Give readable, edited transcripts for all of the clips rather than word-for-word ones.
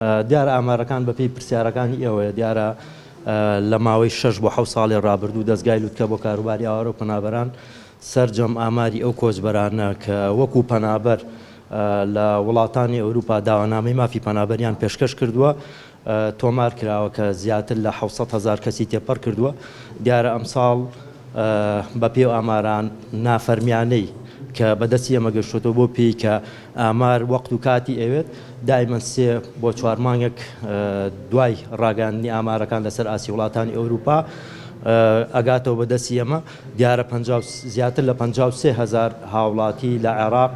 دیارە ئامارەکان بەپێی پرسیارەکانی ئێوەیە دیارە لە ماوەی 6 بۆ 7 ساڵی ڕابردوو دەستگای لوتکە بۆ کاروباری ئاوارە و پەنابەران سەرجەم ئاماری ئەو کۆچبەرانە کە وەکو پەنابەر لە وڵاتانی ئەوروپا داوانامەی مافی پەنابەریان پێشکەش کردووە تۆمار کراوە کە زیاتر لە 700,000 کەسی تێپەڕ کردووە. دیارە ئەمساڵ بەپێ و ئاماران نافەرمیانەی کە بەدەستی ئەمە گەشتۆتەوە بۆ پێی کە ئامار وەقت و کاتی ئەوێت دایمەن 3 بۆ 4 مانگێک دوای ڕاگەاندنی ئامارەکان لەسەر ئاسی وڵاتانی ئەوروپا ئەگاتەوە بەدەستی ئەمە دیارە زیاتر لە 53,000 هاوڵاتی لە عێراق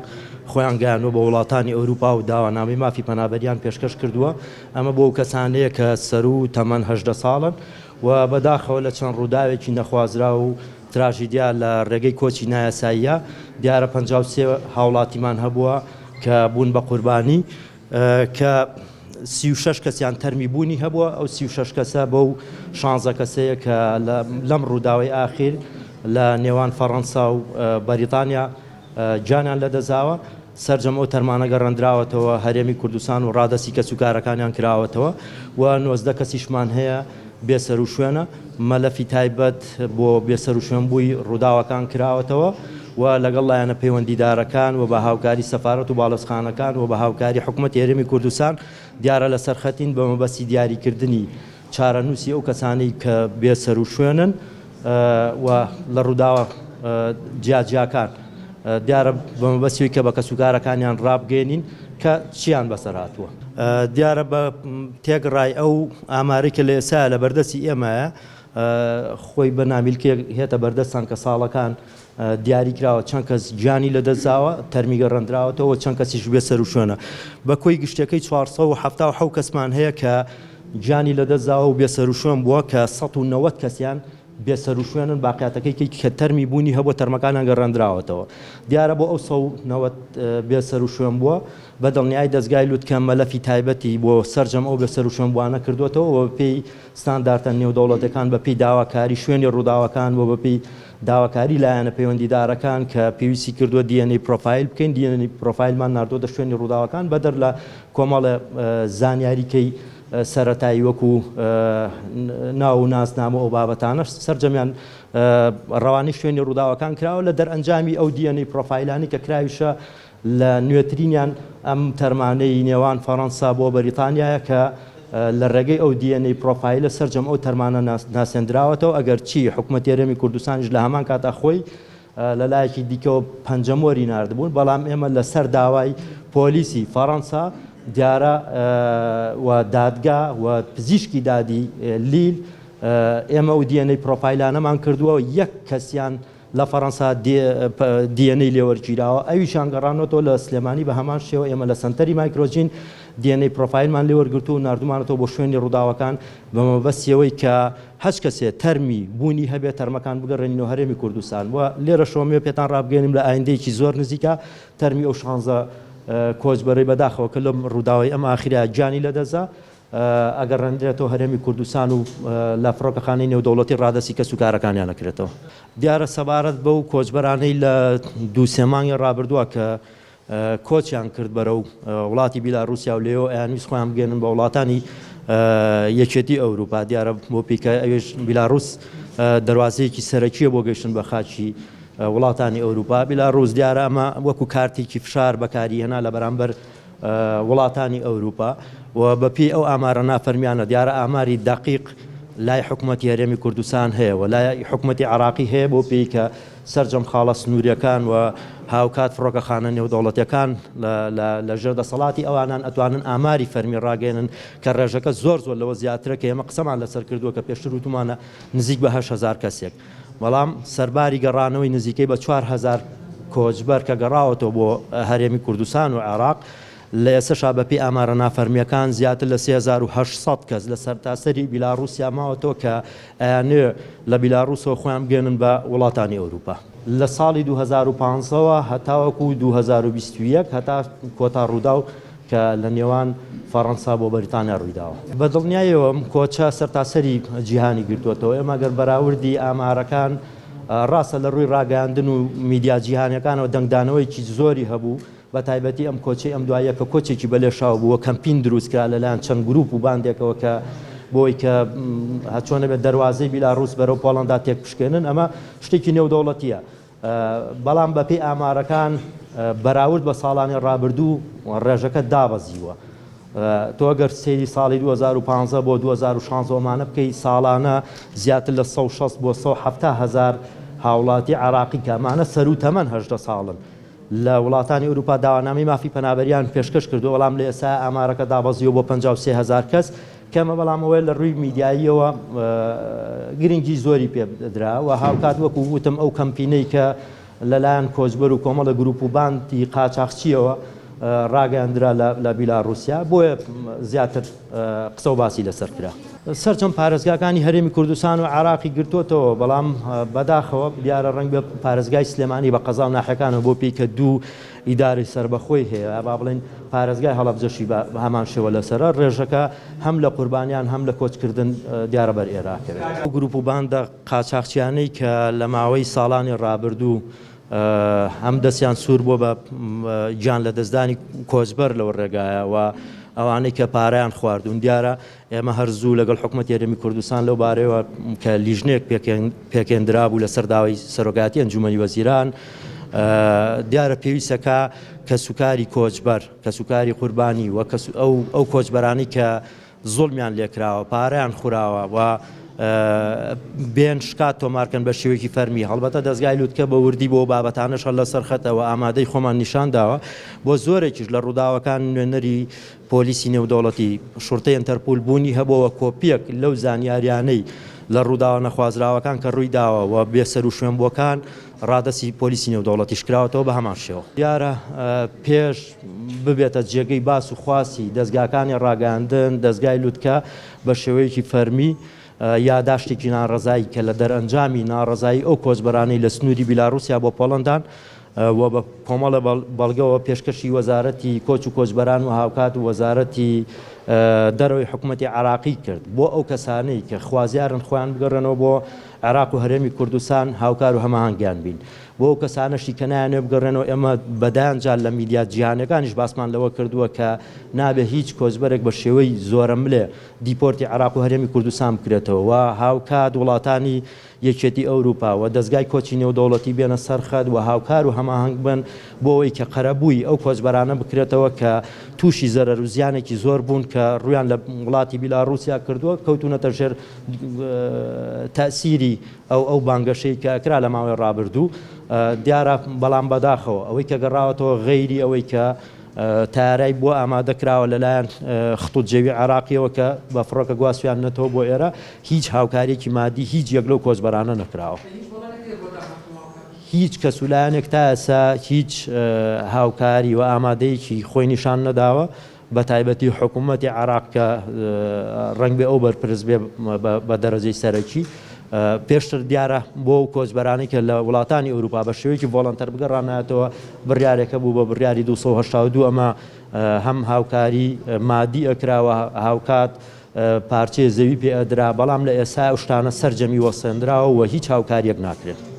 خۆیان گەیاندووە بە وڵاتانی ئەوروپا و داوانامەی مافی پەنابەریان پێشکەش کردووە. ئەمە بۆ کەسانەیە کە سەر و تەمەن 18 ساڵن و بەداخەوە لە چەند ڕووداوێکی نەخوازرا و تراژیدیا لە ڕێگەی کۆچی نایاساییە دیارە 53 هاوڵاتیمان هەبووە کە بوون بە قوربانی کە 36 کەسیان تەرمی بوونی هەبووە. ئەو 36 کەسە بەو 16 کەسەیە کە لەم ڕووداوی ئاخیر لە نێوان فەڕەنسا و بەریتانیا جانیان لەدەزاوە. سەرجەم ئەو تەرمانە گەڕاندراوەتەوە هەرێمی کوردستان و ڕادەسی کەس و کارەکانیان کراوەتەوە و 19 کەسیشمان هەیە بێسەر و شوێنە مەلەفی تایبەت بۆ بێسەر و شوێنبووی ڕووداوەکان کراوەتەوە و لەگەڵ لایەنە پەیوەندیدارەکان و بە هاوکاری سەفارەت و باڵەسخانەکان و بە هاوکاری حکوومەتی هەرێمی کوردستان دیارە لەسەر خەتین بە مەبەستی دیاریکردنی چارەنووسی ئەو کەسانی کە بێسەر و شوێنن و لە ڕووداوە جیاجیاکان دیارە بە مەبەستیەوەی کە بە کەسوکارەکانیان ڕابگەێنین کە چیان بەسەر هاتووە. دیارە بە تێگڕای ئەو ئامارەی کە لە ئێستا لە بەردەستی ئێمەیە خۆی بە نامیلکێ هێتە بەردەستان کە ساڵەکان دیاری کراوە چەند کەس گیانی لەدەستداوە تەرمی گەڕاندراوەتەوە چەند کەسیش بێسەر و شوێنە بە کۆی گشتەکەی 477 کەسمان هەیە کە گیانی لەدەستداوە و بێسەر و شوێن بووە کە 190 کەسیان بێسەر و شوێنن باقیاتەکەی کە تەرمی بوونی هەبووە تەرمەکانیان گەڕاندراوەتەوە. دیارە بۆ ئەو 190 بێسەر و شوێن بووە بە دڵنیای دەستگای لوتکە مەلەفی تایبەتی بۆ سەرجەم ئەو بێسەر و شوێن بووانە کردوێتەوە و بەپێی ستانداردە نێودەوڵەتەکان بەپێی داواکاری شوێنی ڕووداوەکان و بەپێی داواکاری لایەنە پەیوەندیدارەکان کە پێویستی کردووە DNA پرۆفایل بکەین. DNA پرۆفایلمان ناردۆتە شوێنی ڕووداوەکان بەدەر لە کۆمەڵە زانیاریکەی سەرەتایی وەکو ناو و نازنامە ئەو بابەتانە سەرجەمیان ڕەوانەی شوێنی ڕووداوەکان کراوە لە دەرئەنجامی ئەو DNA پرۆفایلانی کە کراویشە لە نوێترینیان ئەم تەرمانەی نێوان فەڕەنسا بۆ بەریتانیایە کە لە ڕێگەی ئەو DNA پرۆفایلە سەرجەم ئەو تەرمانە ناسێنراوەتەوە. ئەگەر چی حکوومەتی هەرێمی کوردستانیش لە هەمان کاتا خۆی لە لایەکی دیکەوە پەنجەمۆری ناردبوون بەڵام ئێمە لەسەر داوای پۆلیسی فەڕەنسا دیارە و دادگا و پزیشکی دادی لیل ئێمە و DNA پرۆفایلانەمان کردووە یەک کەسیان لە فەڕەنسا DNA لێوەرگیراوە ئەویشان گەڕانەوە لە سلێمانی بە هەمان شێوە ئێمە لە سنتەری مایکرۆجین DNA پرۆفایلمان لێوەرگرتو و نردومانەوە بۆ شوێنی ڕووداوەکان بە مەبەستیەوەی کە هەچ کەسێ تەرمی بوونی هەبێت تەرمەکان بگەڕێنینەوە هەرێمی کوردستان و لێرە شۆمێ پێتان ڕابگەێنیم لە ئایندەیەکی زۆر نزیکە تەرمی ئەو 16 کۆچبەرەی بەداخەوە کە لەم ڕووداوی ئەم ئاخیرا گیانی لەدەزا ئەگەر ڕەنجێتەوە هەرێمی کوردستان و لە فڕۆکەخانەی نێودەوڵەتی ڕادەسی کەس و کارەکانیان نەکرێتەوە. دیارە سەبارەت بەو کۆچبەرانەی لە 2-3 مانگی ڕابردووە کە کۆچیان کرد بەرەو وڵاتی بیلاڕوسیا و لێەوە ئەیانویست خۆیان بگەێنن بە وڵاتانی یەکێتی ئەوروپا دیارە بۆ پیکە ئەوێش بیلاڕوس دەواازەیەکی سەرەکیە بۆ گەیشتن بە خاچی وڵاتانی ئەوروپا. بیلاڕوس دیارە ئەمە وەکو کارتێکی فشار بەکاری هێنا لە بەرامبەر وڵاتانی ئەوروپا و بەپێی ئەو ئامارە نافەرمیانە دیارە ئاماری دەقیق لای حکوومەتی هەرێمی کوردستان هەیە و لای حکوومەتی عێراقی هەیە بۆ پێی کە سەرجەم خاڵە سنووریەکان و هاوکات فڕۆکەخانە نێودەوڵەتیەکان لە ژێر دەسەڵاتی ئەوانان ئەتوانن ئاماری فەرمی ڕاگەێنن کە ڕێژەکە زۆر لەوە زیاترە کە ئێمە قسەمان لەسەر کردووە کە پێشتر وتمانە نزیک بە 8,000 کەسێک بەڵام سەرباری گەڕانەوەی نزیکەی بە 4,000 کۆچبەر کە گەڕاوەتەوە بۆ هەرێمی کوردستان و عێراق لە ئێسەشا بەپێی ئامارە نافەرمیەکان زیاتر لە 3800 کەس لە سەرتاسەری بیلاڕوسیا ماوەتەوە کە ئەیانێ لە بیلاڕوسەوە خۆیان بگەێنن بە وڵاتانی ئەوروپا. لە ساڵی 2015ەوە هەتاوەکو 2021 هەتا کۆتا ڕوودا و کە لە نێوان فەڕەنسا بۆ بەریتانیا ڕوویداوە. بە دڵنیایەوە کۆچە سەرتاسەری جیهانی گرتووەتەوە. ئێمە گەر بەراوردی ئامارەکان ڕاستە لە ڕووی ڕاگەاندن و میدیا جیهانیەکانەوە دەنگدانەوەیکی زۆری هەبوو بە تایبەتی ئەم کۆچی ئەم دوایە کە کۆچێکی بەلێشاو بووە کەمپین دروستکرا لەلایەن چەند گروپ و باندێکەوە کە بۆی کە چۆنە بێت دەواازەی بیلاڕوس بەرەو پۆڵەندا تێک پشکێنن ئەمە شتێکی نێودەوڵەتیە بەڵام بەپێی ئامارەکان بەراورد بە ساڵانی ڕابردوو ڕێژەکە دابەزیوە تۆ گەر سێری ساڵی 2015 بۆ 2016مانە بکەی ساڵانە زیاتر لە 160 بۆ 170 هزار هاوڵاتی عراقی کەمانە سەر و تەمەن 18 ساڵن لە وڵاتانی ئەوروپا داوانامی مافی پەنابەریان پێشکەش کردو بەڵام لە ئێستا ئامارەکە دابەزیوە بۆ 53 هزار کەس کەمە بەڵامەوەی لە ڕووی میدیاییەوە گرنگی زۆری پێدرا و هاوکات وەکو وتم ئەو کەمپینەی کە لەلایەن کۆچبەر و کۆمەڵە گروپ و باندی قاچاقچیەوە ڕاگەاندرا لە بیلاڕوسیا بۆیە زیاتر قسە و باسی لەسەر کرا سەرچەم پارێزگاکانی هەرێمی کوردستان و عراقی گرتوتەوە بەڵام بەداخەوە دیارە ڕەنگ بە پارێزگای سلێمانی بە قەزا و ناحەکانەوە بۆ پێی کە دوو ئیداری سربەخۆی هەیە با بڵێن پارێزگای هەڵەبجەشی بە هەمان شێوە لەسەرە ڕێژەکە هەم لە قوربانیان هەم لە کۆچکردن دیارە بەر ئێراکرێت گروپ و باندە قاچاقچیانەی کە لە ماوەی ساڵانی ڕابردوو هەم دەستیان سوور بۆ بە گیان لە دەستدانی کۆچبەر لەو ڕێگایە و ئەوانەی کە پارەیان خواردون دیارە ئێمە هەرزوو لەگەڵ حکوومەتی هەرێمی کوردستان لەو بارەوە کە لیژنێک پێکێنرا بوو لەسەر داوای سەرۆگاتی ئەنجومەنی وەزیران دیارە پێویستەکە کە سوکاری کۆچبەر کە سوکاری قوربانی و ئەو کۆچبەرانی کە زوڵمیان لێکراوە پارەیان خوراوە و بێن شکات تۆمارکەن بە شێوەیەکی فەرمی هەڵبەتە دەستگای لووتکە بە وردی بۆ بابەتانەش هەڵ لەسەر خەتەوە ئامادەی خۆمان نیشان داوە بۆ زۆرێکیش لە ڕووداوەکان نوێنەری پۆلیسی نێودەوڵەتی شورتەی ئەنتەرپۆل بوونی هەبووە کۆپیەک لەو زانیاریانەی لە ڕووداوە نەخوازراوەکان کە ڕووی داوە و بێسەر و شوێنبووەکان ڕادەسی پۆلیسی نێودەوڵەتیش کراوەتەوە بە هەمان شێوە دیارە پێش ببێتە جێگەی باس و خواسی دەستگاکانی ڕاگەاندن دەستگای لووتکە بە شێوەیەکی فەرمی یاداشتێکی ناڕزایی کە لە دەرئەنجامی ناڕزایی ئەو کۆچبەرانەی لە سنووری بیلاڕوسیا بۆ پۆڵەندان و بە کۆمەڵە بەڵگەوە پێشکەشی وەزارەتی کۆچ و کۆچبەران و هاوکات و وەزارەتی دەرەوەی حکوومەتی عراقی کرد بۆ ئەو کەسانەی کە خوازیارن خۆیان بگەڕێنەوە بۆ عراق و هەرێمی کوردستان هاوکار و هەماهەنگیان بین بۆ ئەو کەسانەشی کە نایانێ بگەڕێنەوە ئێمە بەدایانجار لە میدیا جیهانیەکانیش باسمان لەوە کردووە کە نابێ هیچ کۆچبەرێک بە شێوەی زۆرە ملێ دیپۆرتی عراق و هەرێمی کوردستان بکرێتەوە و هاوکات وڵاتانی یەکێتی ئەوروپا و دەستگای کۆچی نێودەوڵەتی بێنە سەرخەت و هاوکار و هەماهەنگ بن بۆ ئەوەی کە قەرەبووی ئەو کۆچبەرانە بکرێتەوە کە تووشی زەرەر و زیانێکی زۆر بوون کە ڕویان لە وڵاتی بیلاڕوسیا کردووە کەوتونەتە ژێر تەسیری ئەو بانگەشەی کە ئەکرا لە ماوەی ڕابردوو دیارە بەڵام بەداخەوە ئەوەی کە گەڕاوەتەوە غەیری ئەوەی کە تارای بۆ ئامادەکراوە لەلایەن خطوط جێوی عراقیەوە کە بە فڕۆکە گواسویان نەتەوە بۆ ئێرە هیچ هاوکارێکی مادی هیچ یەک لەو کۆچبەرانە نەکراوە هیچ کەسولایەنێک تا ئێستا هیچ هاوکاری و ئامادەیەکی خۆی نیشان نەداوە بە تایبەتی حکوومەتی عراق کە ڕەنگ بێ ئەو بەرپرس بێ بە دەرەجەی سەرەکی پێشتر دیارە بۆ کۆچبەرانی کە لە وڵاتانی ئەوروپا بە شێوەیەکی ڤۆڵەنتەر بگەڕانایەتەوە بڕیارێکە بوو بە بڕیاری 282 ئەمە هەم هاوکاری مادی ئەکراوە هاوکات پارچەی زەوی پێ ئەدرا بەڵام لە ئێستا ئەو شتانە سەرجەمی وەسەندراوە و هیچ هاوکاریەک ناکرێت